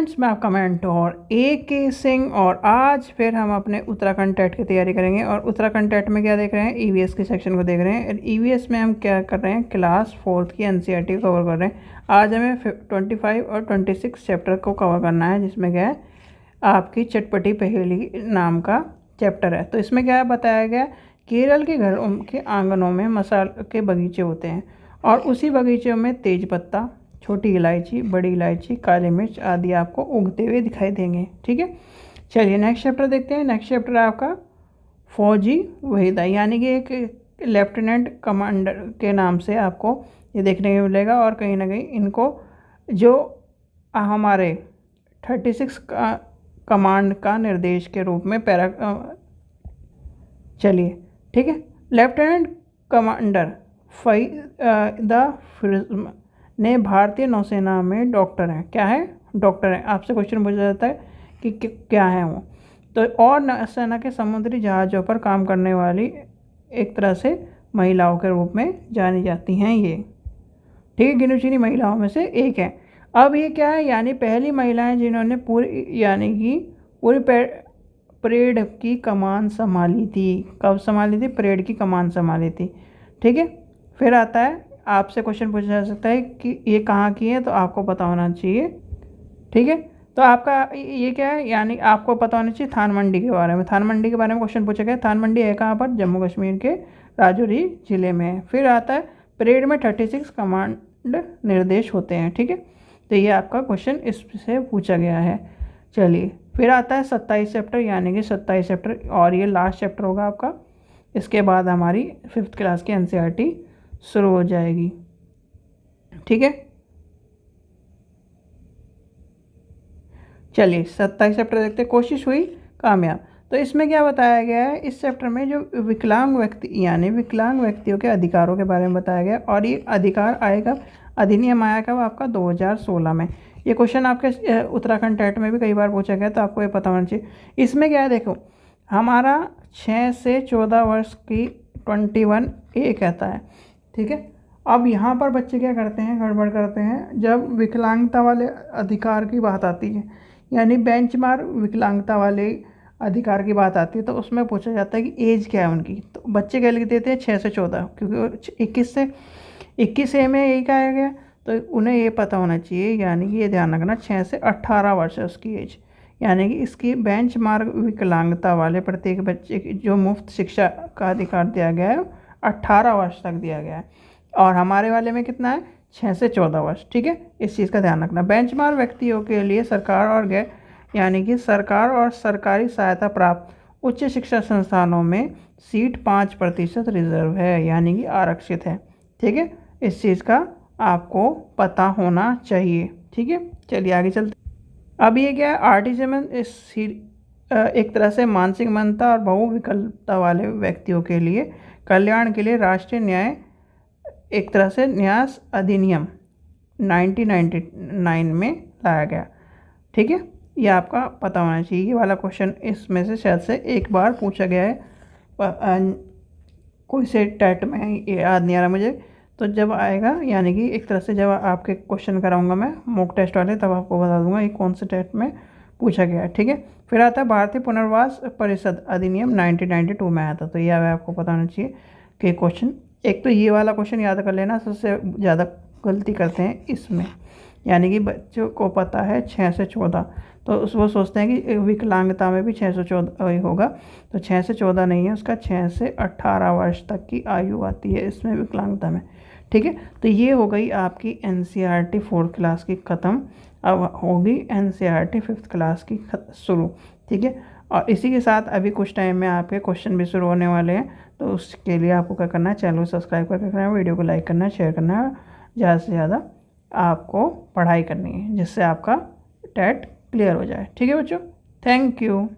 Friends, मैं आपका mentor AK Singh और आज फिर हम अपने उत्तराखंड टेट की तैयारी करेंगे। और उत्तराखंड टेट में क्या देख रहे हैं, EVS के सेक्शन को देख रहे हैं। EVS में हम क्या कर रहे हैं, क्लास 4th की NCERT कवर कर रहे हैं। आज हमें 25 और 26 चैप्टर को कवर करना है, जिसमें क्या है आपकी चटपटी पहेली नाम का चैप्टर है। तो इसमें क्या बताया गया, केरल के घरों के आंगनों में मसाले के बगीचे होते हैं और उसी बगीचे में तेज पत्ता, छोटी इलायची, बड़ी इलायची, काली मिर्च आदि आपको उगते हुए दिखाई देंगे। ठीक है, चलिए नेक्स्ट चैप्टर देखते हैं। नेक्स्ट चैप्टर है आपका फौजी वहीदा, यानी कि एक लेफ्टिनेंट कमांडर के नाम से आपको ये देखने को मिलेगा। और कहीं ना कहीं इनको जो हमारे 36 का कमांड का निर्देश के रूप में चलिए ठीक है, लेफ्टिनेंट कमांडर फ़ैयद ने भारतीय नौसेना में डॉक्टर हैं। क्या है, डॉक्टर हैं। आपसे क्वेश्चन पूछा जाता है कि क्या है वो। तो और नौसेना के समुद्री जहाज़ों पर काम करने वाली एक तरह से महिलाओं के रूप में जानी जाती हैं ये। ठीक है, गिनी चुनी महिलाओं में से एक है। अब ये क्या है, यानी पहली महिलाएं जिन्होंने पूरी परेड की कमान संभाली थी। कब संभाली थी, परेड की कमान संभाली थी। ठीक है, फिर आता है आपसे क्वेश्चन पूछा जा सकता है कि ये कहाँ की है, तो आपको पता होना चाहिए। ठीक है, तो आपका ये क्या है, यानी आपको पता होना चाहिए थान मंडी के बारे में। थान मंडी के बारे में क्वेश्चन पूछा गया। थान मंडी है कहाँ पर, जम्मू कश्मीर के राजौरी जिले में। फिर आता है परेड में 36 कमांड निर्देश होते हैं। ठीक है, तो ये आपका क्वेश्चन इससे पूछा गया है। चलिए, फिर आता है 27 चैप्टर, यानी कि 27 चैप्टर और ये लास्ट चैप्टर होगा आपका। इसके बाद हमारी 5th क्लास की NCERT शुरू हो जाएगी। ठीक है, चलिए 27 चैप्टर देखते हैं। कोशिश हुई कामयाब। तो इसमें क्या बताया गया है, इस चैप्टर में जो विकलांग व्यक्ति यानी विकलांग व्यक्तियों के अधिकारों के बारे में बताया गया। और ये अधिकार आएगा, अधिनियम आया कब आपका 2016 में। ये क्वेश्चन आपके उत्तराखंड टेट में भी कई बार पूछा गया, तो आपको ये पता होना चाहिए। इसमें क्या है, देखो हमारा 6 से 14 वर्ष की 21A कहता है। ठीक है, अब यहाँ पर बच्चे क्या करते हैं, गड़बड़ करते हैं। जब विकलांगता वाले अधिकार की बात आती है, यानी बेंचमार्क विकलांगता वाले अधिकार की बात आती है, तो उसमें पूछा जाता है कि एज क्या है उनकी। तो बच्चे क्या लिख देते हैं 6 से 14, क्योंकि 21 में यही कहा गया। तो उन्हें ये पता होना चाहिए, यानी कि ये ध्यान रखना 6 से 18 वर्ष है उसकी एज। यानी कि इसकी बेंचमार्क विकलांगता वाले प्रत्येक बच्चे की जो मुफ्त शिक्षा का अधिकार दिया गया है 18 वर्ष तक दिया गया है। और हमारे वाले में कितना है, 6 से 14 वर्ष। ठीक है, इस चीज़ का ध्यान रखना। बेंचमार्क व्यक्तियों के लिए सरकार और गैर यानी कि सरकार और सरकारी सहायता प्राप्त उच्च शिक्षा संस्थानों में सीट 5% रिजर्व है, यानी कि आरक्षित है। ठीक है, इस चीज़ का आपको पता होना चाहिए। ठीक है, चलिए आगे चलते। अब ये क्या है, ऑटिज्म एक तरह से मानसिक मंदता और बहुविकल्पता वाले व्यक्तियों के लिए कल्याण के लिए राष्ट्रीय न्याय एक तरह से न्यास अधिनियम 1999 में लाया गया। ठीक है, ये आपका पता होना चाहिए। ये वाला क्वेश्चन इसमें से शायद से एक बार पूछा गया है कोई से टेट में, ये याद नहीं आ रहा मुझे। तो जब आएगा, यानी कि एक तरह से जब आपके क्वेश्चन कराऊंगा मैं मॉक टेस्ट वाले, तब आपको बता दूंगा ये कौन से टेट में पूछा गया है। ठीक है, फिर आता है भारतीय पुनर्वास परिषद अधिनियम 1992 में आया था। तो ये आपको पता होना चाहिए कि क्वेश्चन, एक तो ये वाला क्वेश्चन याद कर लेना। सबसे ज़्यादा गलती करते हैं इसमें, यानी कि बच्चों को पता है 6 से 14, तो वो सोचते हैं कि विकलांगता में भी 6 से 14 होगा। तो 6 से 14 नहीं है, उसका 6 से 18 वर्ष तक की आयु आती है इसमें विकलांगता में। ठीक है, तो ये हो गई आपकी NCERT 4th क्लास की ख़त्म। अब होगी NCERT 5th क्लास की शुरू। ठीक है, और इसी के साथ अभी कुछ टाइम में आपके क्वेश्चन भी शुरू होने वाले हैं। तो उसके लिए आपको क्या करना है, चैनल को सब्सक्राइब करके रखना है, वीडियो को लाइक करना है, शेयर करना है। ज़्यादा से ज़्यादा आपको पढ़ाई करनी है, जिससे आपका टेट क्लियर हो जाए। ठीक है बच्चों, थैंक यू।